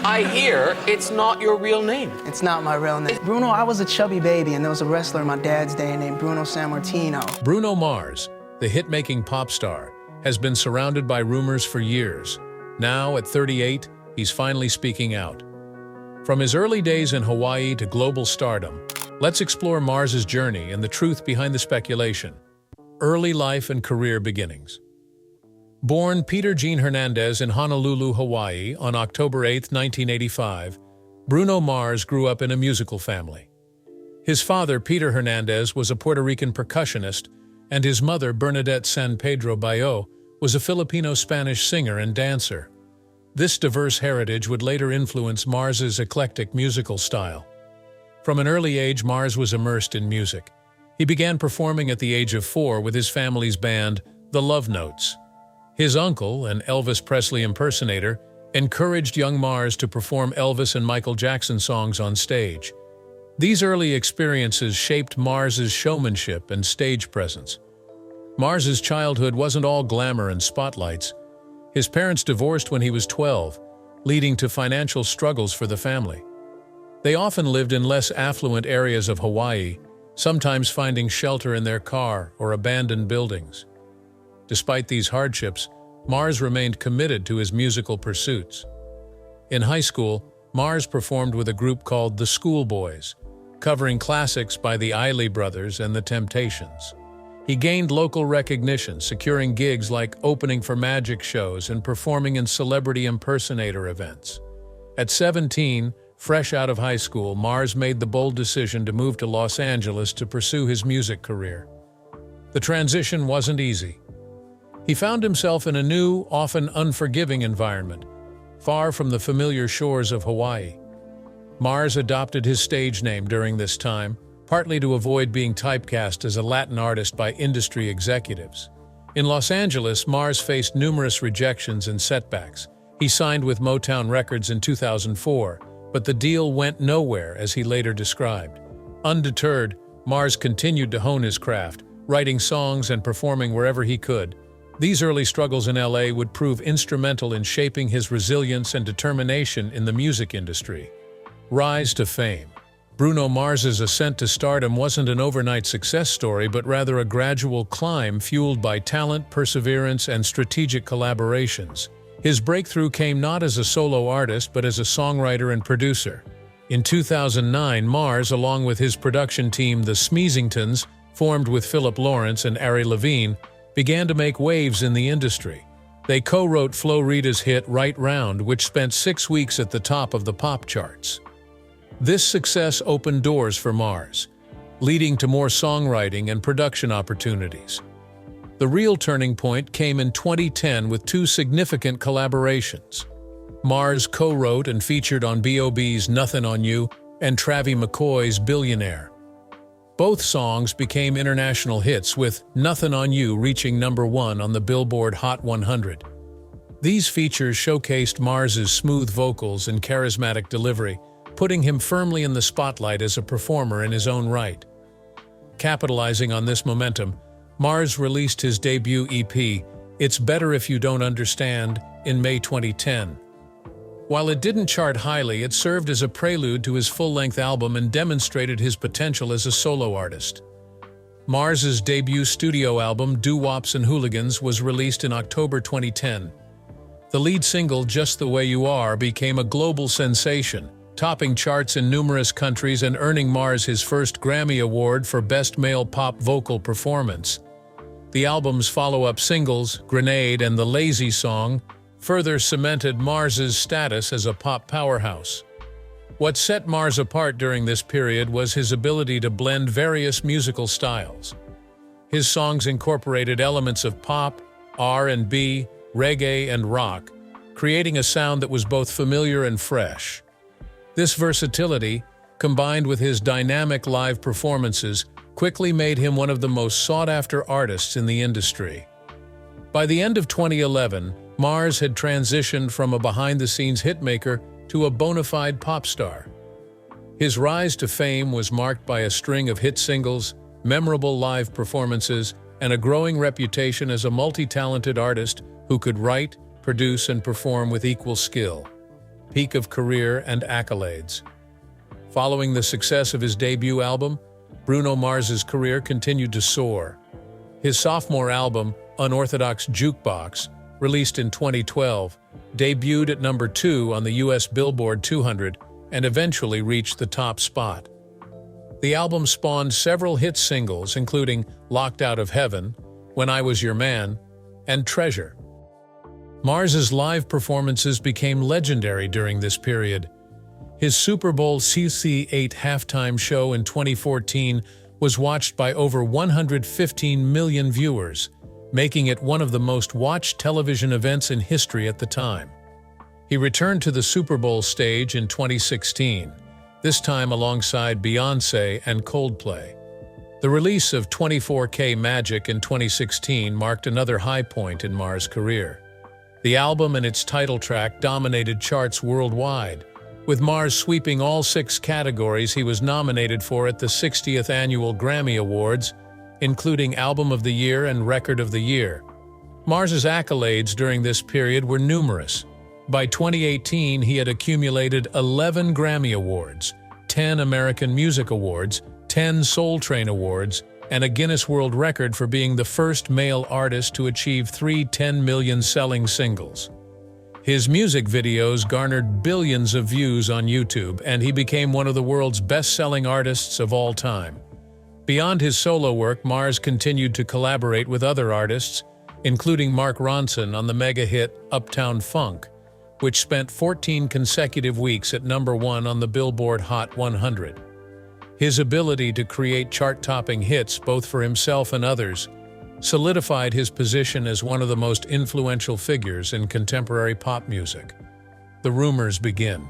I hear it's not your real name. It's not my real name. Bruno, I was a chubby baby, and there was a wrestler in my dad's day named Bruno Sammartino. Bruno Mars, the hit-making pop star, has been surrounded by rumors for years. Now, at 38, he's finally speaking out. From his early days in Hawaii to global stardom, let's explore Mars's journey and the truth behind the speculation. Early life and career beginnings. Born Peter Gene Hernandez in Honolulu, Hawaii, on October 8, 1985, Bruno Mars grew up in a musical family. His father, Peter Hernandez, was a Puerto Rican percussionist, and his mother, Bernadette San Pedro Bayo, was a Filipino-Spanish singer and dancer. This diverse heritage would later influence Mars's eclectic musical style. From an early age, Mars was immersed in music. He began performing at the age of 4 with his family's band, the Love Notes. His uncle, an Elvis Presley impersonator, encouraged young Mars to perform Elvis and Michael Jackson songs on stage. These early experiences shaped Mars's showmanship and stage presence. Mars's childhood wasn't all glamour and spotlights. His parents divorced when he was 12, leading to financial struggles for the family. They often lived in less affluent areas of Hawaii, sometimes finding shelter in their car or abandoned buildings. Despite these hardships, Mars remained committed to his musical pursuits. In high school, Mars performed with a group called the Schoolboys, covering classics by the Isley Brothers and the Temptations. He gained local recognition, securing gigs like opening for magic shows and performing in celebrity impersonator events. At 17, fresh out of high school, Mars made the bold decision to move to Los Angeles to pursue his music career. The transition wasn't easy. He found himself in a new, often unforgiving environment, far from the familiar shores of Hawaii. Mars adopted his stage name during this time, partly to avoid being typecast as a Latin artist by industry executives. In Los Angeles, Mars faced numerous rejections and setbacks. He signed with Motown Records in 2004, but the deal went nowhere, as he later described. Undeterred, Mars continued to hone his craft, writing songs and performing wherever he could. These early struggles in LA would prove instrumental in shaping his resilience and determination in the music industry. Rise to fame. Bruno Mars's ascent to stardom wasn't an overnight success story, but rather a gradual climb fueled by talent, perseverance, and strategic collaborations. His breakthrough came not as a solo artist, but as a songwriter and producer. In 2009, Mars, along with his production team, the Smeezingtons, formed with Philip Lawrence and Ari Levine, began to make waves in the industry. They co-wrote Flo Rida's hit Right Round, which spent 6 weeks at the top of the pop charts. This success opened doors for Mars, leading to more songwriting and production opportunities. The real turning point came in 2010 with 2 significant collaborations. Mars co-wrote and featured on B.O.B.'s Nothing on You and Travie McCoy's Billionaire. Both songs became international hits, with Nothing on You reaching #1 on the Billboard Hot 100. These features showcased Mars's smooth vocals and charismatic delivery, putting him firmly in the spotlight as a performer in his own right. Capitalizing on this momentum, Mars released his debut EP, It's Better If You Don't Understand, in May 2010. While it didn't chart highly, it served as a prelude to his full-length album and demonstrated his potential as a solo artist. Mars's debut studio album, Doo-Wops and Hooligans, was released in October 2010. The lead single, Just the Way You Are, became a global sensation, topping charts in numerous countries and earning Mars his first Grammy Award for Best Male Pop Vocal Performance. The album's follow-up singles, Grenade and The Lazy Song, further cemented Mars's status as a pop powerhouse. What set Mars apart during this period was his ability to blend various musical styles. His songs incorporated elements of pop, R&B, reggae, and rock, creating a sound that was both familiar and fresh. This versatility, combined with his dynamic live performances, quickly made him one of the most sought-after artists in the industry. By the end of 2011, Mars had transitioned from a behind-the-scenes hitmaker to a bona fide pop star. His rise to fame was marked by a string of hit singles, memorable live performances, and a growing reputation as a multi-talented artist who could write, produce, and perform with equal skill. peak of career and accolades. Following the success of his debut album, Bruno Mars's career continued to soar. His sophomore album, Unorthodox Jukebox, released in 2012, debuted at number 2 on the US Billboard 200 and eventually reached the top spot. The album spawned several hit singles, including Locked Out of Heaven, When I Was Your Man, and Treasure. Mars's live performances became legendary during this period. His Super Bowl LVIII halftime show in 2014 was watched by over 115 million viewers, making it one of the most watched television events in history at the time. He returned to the Super Bowl stage in 2016, this time alongside Beyoncé and Coldplay. The release of 24K Magic in 2016 marked another high point in Mars' career. The album and its title track dominated charts worldwide, with Mars sweeping all 6 categories he was nominated for at the 60th Annual Grammy Awards, including Album of the Year and Record of the Year. Mars's accolades during this period were numerous. By 2018, he had accumulated 11 Grammy Awards, 10 American Music Awards, 10 Soul Train Awards, and a Guinness World Record for being the first male artist to achieve 3 10 million selling singles. His music videos garnered billions of views on YouTube, and he became one of the world's best-selling artists of all time. Beyond his solo work, Mars continued to collaborate with other artists, including Mark Ronson on the mega-hit Uptown Funk, which spent 14 consecutive weeks at number 1 on the Billboard Hot 100. His ability to create chart-topping hits both for himself and others solidified his position as one of the most influential figures in contemporary pop music. The rumors begin.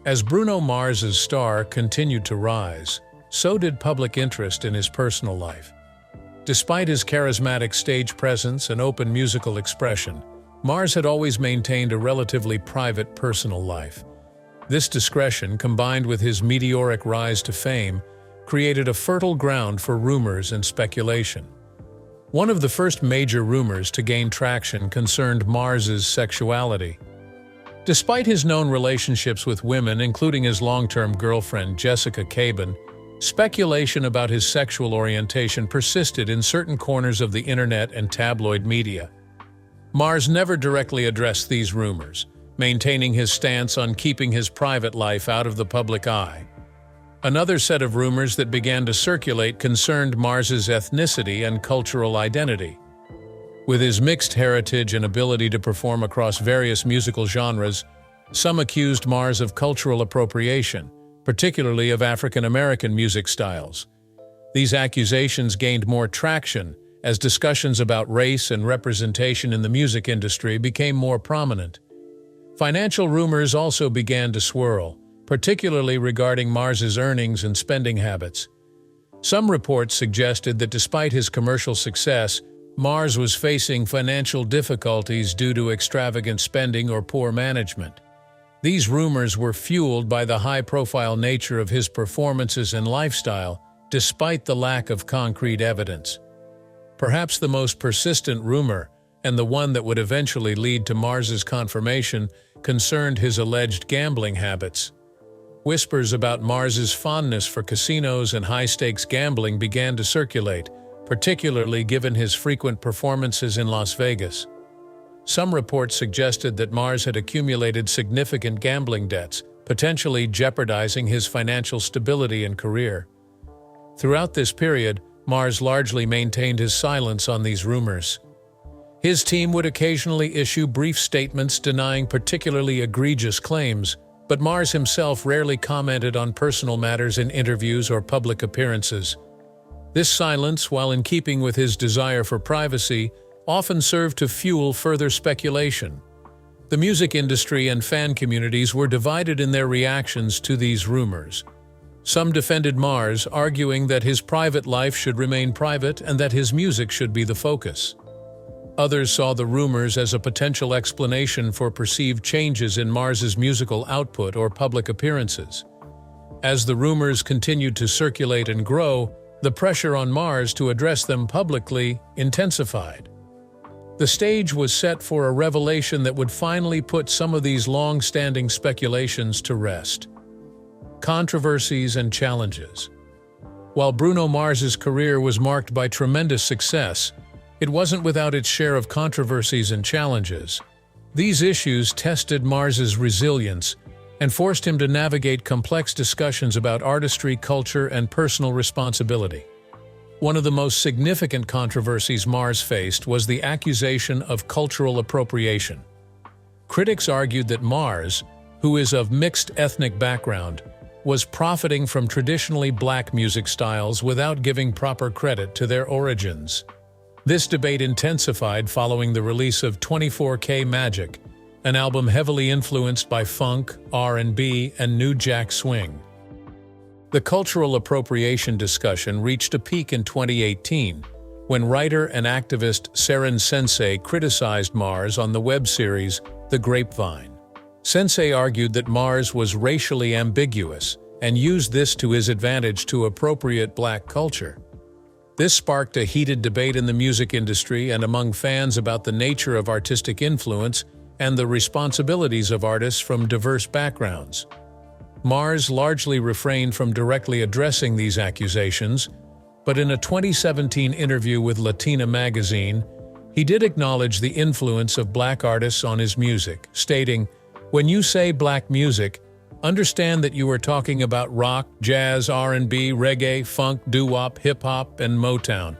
As Bruno Mars's star continued to rise, so did public interest in his personal life. Despite his charismatic stage presence and open musical expression, Mars had always maintained a relatively private personal life. This discretion, combined with his meteoric rise to fame, created a fertile ground for rumors and speculation. One of the first major rumors to gain traction concerned Mars's sexuality. Despite his known relationships with women, including his long-term girlfriend Jessica Cabin, speculation about his sexual orientation persisted in certain corners of the internet and tabloid media. Mars never directly addressed these rumors, maintaining his stance on keeping his private life out of the public eye. Another set of rumors that began to circulate concerned Mars's ethnicity and cultural identity. With his mixed heritage and ability to perform across various musical genres, some accused Mars of cultural appropriation, particularly of African American music styles. These accusations gained more traction as discussions about race and representation in the music industry became more prominent. Financial rumors also began to swirl, particularly regarding Mars's earnings and spending habits. Some reports suggested that despite his commercial success, Mars was facing financial difficulties due to extravagant spending or poor management. These rumors were fueled by the high-profile nature of his performances and lifestyle, despite the lack of concrete evidence. Perhaps the most persistent rumor, and the one that would eventually lead to Mars's confirmation, concerned his alleged gambling habits. Whispers about Mars's fondness for casinos and high-stakes gambling began to circulate, particularly given his frequent performances in Las Vegas. Some reports suggested that Mars had accumulated significant gambling debts, potentially jeopardizing his financial stability and career. Throughout this period, Mars largely maintained his silence on these rumors. His team would occasionally issue brief statements denying particularly egregious claims, but Mars himself rarely commented on personal matters in interviews or public appearances. This silence, while in keeping with his desire for privacy, often served to fuel further speculation. The music industry and fan communities were divided in their reactions to these rumors. Some defended Mars, arguing that his private life should remain private and that his music should be the focus. Others saw the rumors as a potential explanation for perceived changes in Mars's musical output or public appearances. As the rumors continued to circulate and grow, the pressure on Mars to address them publicly intensified. The stage was set for a revelation that would finally put some of these long-standing speculations to rest. Controversies and challenges. While Bruno Mars's career was marked by tremendous success, it wasn't without its share of controversies and challenges. These issues tested Mars's resilience and forced him to navigate complex discussions about artistry, culture, and personal responsibility. One of the most significant controversies Mars faced was the accusation of cultural appropriation. Critics argued that Mars, who is of mixed ethnic background, was profiting from traditionally black music styles without giving proper credit to their origins. This debate intensified following the release of 24K Magic, an album heavily influenced by funk, R&B, and New Jack Swing. The cultural appropriation discussion reached a peak in 2018, when writer and activist Seren Sensei criticized Mars on the web series The Grapevine. Sensei argued that Mars was racially ambiguous and used this to his advantage to appropriate black culture. This sparked a heated debate in the music industry and among fans about the nature of artistic influence and the responsibilities of artists from diverse backgrounds. Mars largely refrained from directly addressing these accusations, but in a 2017 interview with Latina magazine, he did acknowledge the influence of black artists on his music, stating, "When you say black music, understand that you are talking about rock, jazz, R&B, reggae, funk, doo-wop, hip-hop, and Motown.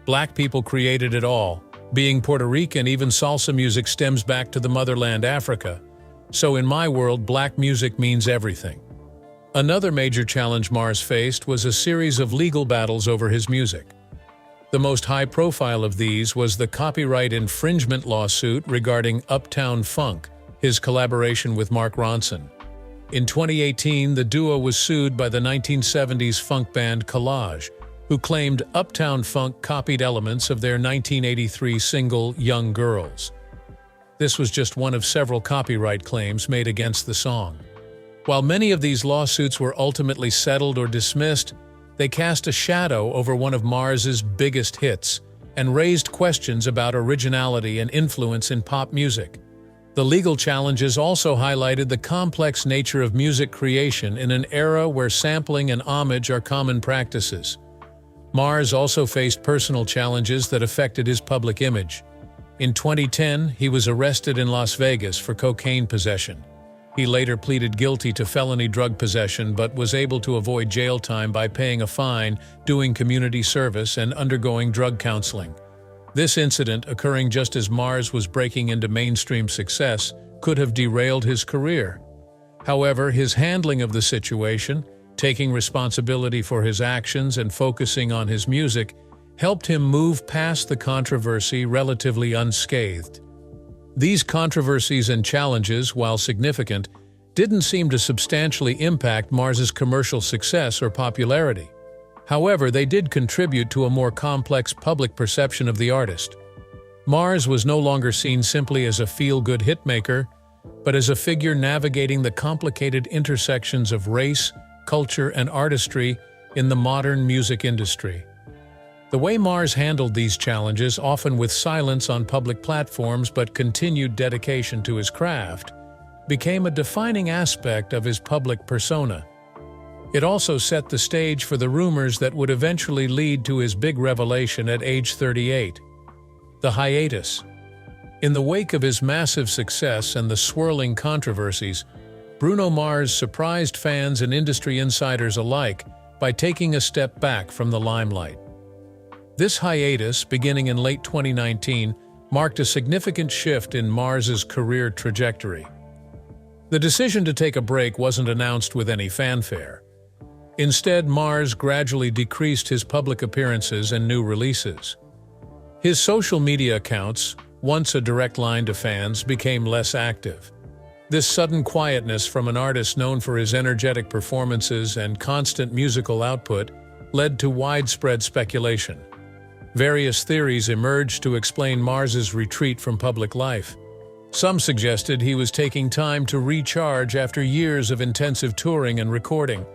Black people created it all. Being Puerto Rican, even salsa music stems back to the motherland Africa. So in my world, black music means everything." Another major challenge Mars faced was a series of legal battles over his music. The most high-profile of these was the copyright infringement lawsuit regarding Uptown Funk, his collaboration with Mark Ronson. In 2018, the duo was sued by the 1970s funk band Collage, who claimed Uptown Funk copied elements of their 1983 single Young Girls. This was just one of several copyright claims made against the song. While many of these lawsuits were ultimately settled or dismissed, they cast a shadow over one of Mars's biggest hits and raised questions about originality and influence in pop music. The legal challenges also highlighted the complex nature of music creation in an era where sampling and homage are common practices. Mars also faced personal challenges that affected his public image. In 2010, he was arrested in Las Vegas for cocaine possession. He later pleaded guilty to felony drug possession but was able to avoid jail time by paying a fine, doing community service, and undergoing drug counseling. This incident, occurring just as Mars was breaking into mainstream success, could have derailed his career. However, his handling of the situation, taking responsibility for his actions and focusing on his music, helped him move past the controversy relatively unscathed. These controversies and challenges, while significant, didn't seem to substantially impact Mars's commercial success or popularity. However, they did contribute to a more complex public perception of the artist. Mars was no longer seen simply as a feel-good hitmaker, but as a figure navigating the complicated intersections of race, culture, and artistry in the modern music industry. The way Mars handled these challenges, often with silence on public platforms but continued dedication to his craft, became a defining aspect of his public persona. It also set the stage for the rumors that would eventually lead to his big revelation at age 38, the hiatus. In the wake of his massive success and the swirling controversies, Bruno Mars surprised fans and industry insiders alike by taking a step back from the limelight. This hiatus, beginning in late 2019, marked a significant shift in Mars's career trajectory. The decision to take a break wasn't announced with any fanfare. Instead, Mars gradually decreased his public appearances and new releases. His social media accounts, once a direct line to fans, became less active. This sudden quietness from an artist known for his energetic performances and constant musical output led to widespread speculation. Various theories emerged to explain Mars's retreat from public life. Some suggested he was taking time to recharge after years of intensive touring and recording.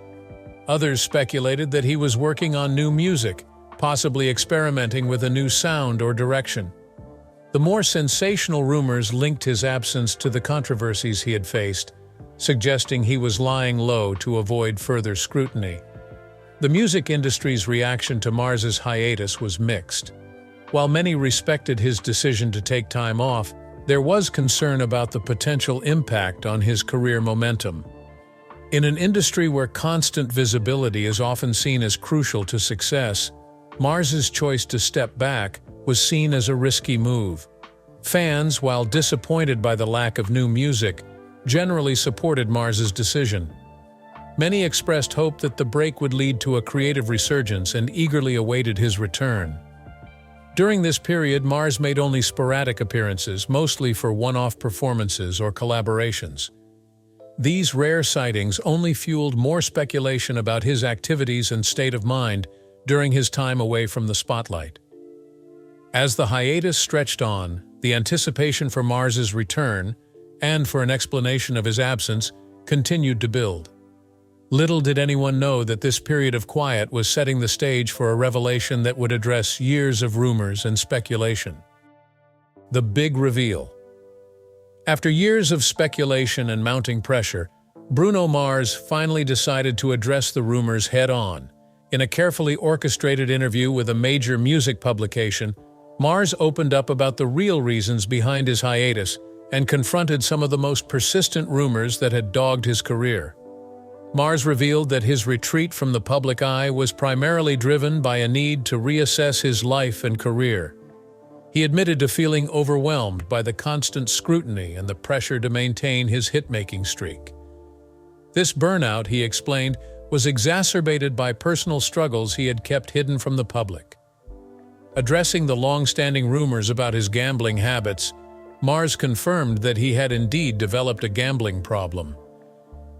Others speculated that he was working on new music, possibly experimenting with a new sound or direction. The more sensational rumors linked his absence to the controversies he had faced, suggesting he was lying low to avoid further scrutiny. The music industry's reaction to Mars's hiatus was mixed. While many respected his decision to take time off, there was concern about the potential impact on his career momentum. In an industry where constant visibility is often seen as crucial to success, Mars's choice to step back was seen as a risky move. Fans, while disappointed by the lack of new music, generally supported Mars's decision. Many expressed hope that the break would lead to a creative resurgence and eagerly awaited his return. During this period, Mars made only sporadic appearances, mostly for one-off performances or collaborations. These rare sightings only fueled more speculation about his activities and state of mind during his time away from the spotlight. As the hiatus stretched on, the anticipation for Mars's return, and for an explanation of his absence, continued to build. Little did anyone know that this period of quiet was setting the stage for a revelation that would address years of rumors and speculation. The big reveal. After years of speculation and mounting pressure, Bruno Mars finally decided to address the rumors head-on. In a carefully orchestrated interview with a major music publication, Mars opened up about the real reasons behind his hiatus and confronted some of the most persistent rumors that had dogged his career. Mars revealed that his retreat from the public eye was primarily driven by a need to reassess his life and career. He admitted to feeling overwhelmed by the constant scrutiny and the pressure to maintain his hit-making streak. This burnout, he explained, was exacerbated by personal struggles he had kept hidden from the public. Addressing the long-standing rumors about his gambling habits, Mars confirmed that he had indeed developed a gambling problem.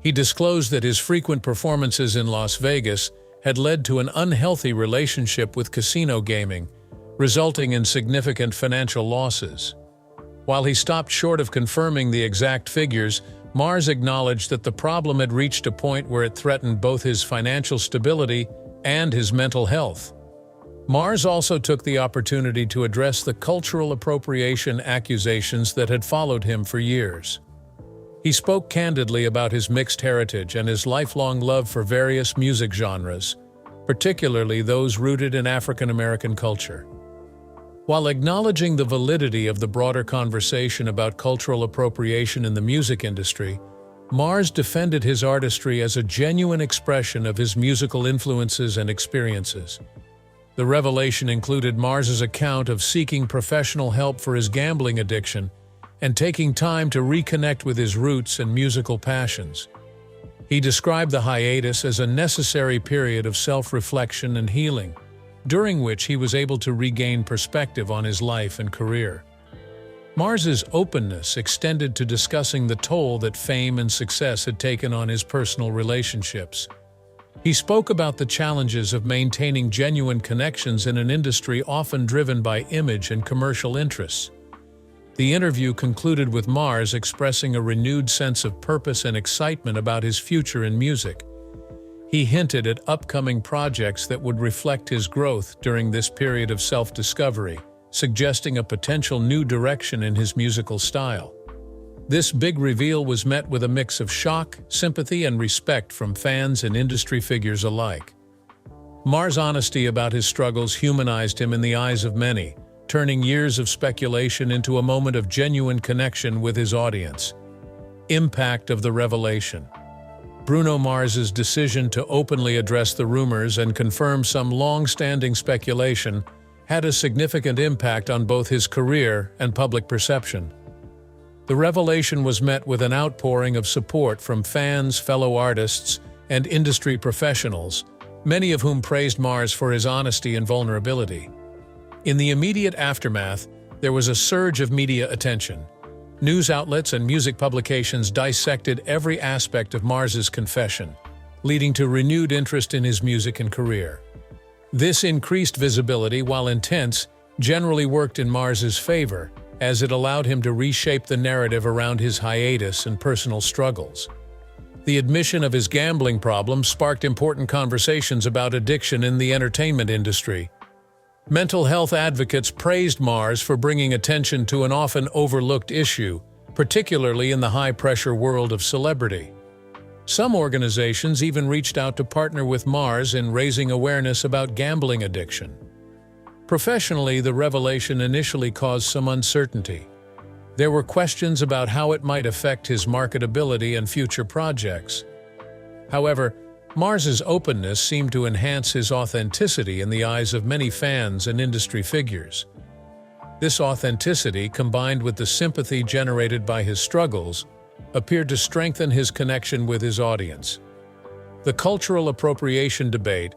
He disclosed that his frequent performances in Las Vegas had led to an unhealthy relationship with casino gaming, resulting in significant financial losses. While he stopped short of confirming the exact figures, Mars acknowledged that the problem had reached a point where it threatened both his financial stability and his mental health. Mars also took the opportunity to address the cultural appropriation accusations that had followed him for years. He spoke candidly about his mixed heritage and his lifelong love for various music genres, particularly those rooted in African American culture. While acknowledging the validity of the broader conversation about cultural appropriation in the music industry, Mars defended his artistry as a genuine expression of his musical influences and experiences. The revelation included Mars's account of seeking professional help for his gambling addiction and taking time to reconnect with his roots and musical passions. He described the hiatus as a necessary period of self-reflection and healing, during which he was able to regain perspective on his life and career. Mars's openness extended to discussing the toll that fame and success had taken on his personal relationships. He spoke about the challenges of maintaining genuine connections in an industry often driven by image and commercial interests. The interview concluded with Mars expressing a renewed sense of purpose and excitement about his future in music. He hinted at upcoming projects that would reflect his growth during this period of self-discovery, suggesting a potential new direction in his musical style. This big reveal was met with a mix of shock, sympathy, and respect from fans and industry figures alike. Mars' honesty about his struggles humanized him in the eyes of many, turning years of speculation into a moment of genuine connection with his audience. Impact of the revelation. Bruno Mars's decision to openly address the rumors and confirm some long-standing speculation had a significant impact on both his career and public perception. The revelation was met with an outpouring of support from fans, fellow artists, and industry professionals, many of whom praised Mars for his honesty and vulnerability. In the immediate aftermath, there was a surge of media attention. News outlets and music publications dissected every aspect of Mars's confession, leading to renewed interest in his music and career. This increased visibility, while intense, generally worked in Mars's favor, as it allowed him to reshape the narrative around his hiatus and personal struggles. The admission of his gambling problem sparked important conversations about addiction in the entertainment industry. Mental health advocates praised Mars for bringing attention to an often overlooked issue, particularly in the high-pressure world of celebrity. Some organizations even reached out to partner with Mars in raising awareness about gambling addiction. Professionally, the revelation initially caused some uncertainty. There were questions about how it might affect his marketability and future projects. However, Mars's openness seemed to enhance his authenticity in the eyes of many fans and industry figures. This authenticity, combined with the sympathy generated by his struggles, appeared to strengthen his connection with his audience. The cultural appropriation debate,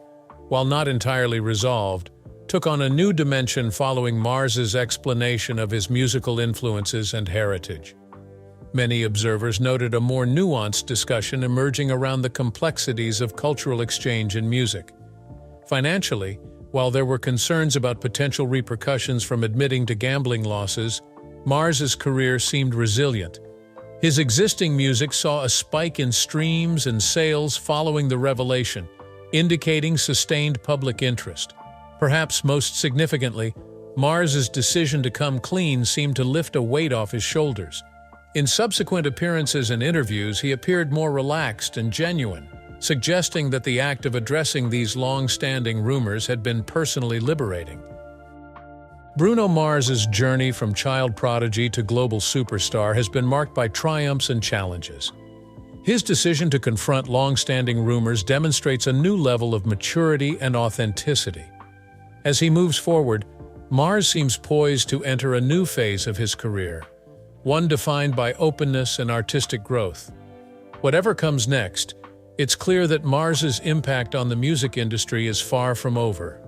while not entirely resolved, took on a new dimension following Mars's explanation of his musical influences and heritage. Many observers noted a more nuanced discussion emerging around the complexities of cultural exchange in music. Financially, while there were concerns about potential repercussions from admitting to gambling losses, Mars's career seemed resilient. His existing music saw a spike in streams and sales following the revelation, indicating sustained public interest. Perhaps most significantly, Mars's decision to come clean seemed to lift a weight off his shoulders. In subsequent appearances and interviews, he appeared more relaxed and genuine, suggesting that the act of addressing these long-standing rumors had been personally liberating. Bruno Mars's journey from child prodigy to global superstar has been marked by triumphs and challenges. His decision to confront long-standing rumors demonstrates a new level of maturity and authenticity. As he moves forward, Mars seems poised to enter a new phase of his career, one defined by openness and artistic growth. Whatever comes next, it's clear that Mars's impact on the music industry is far from over.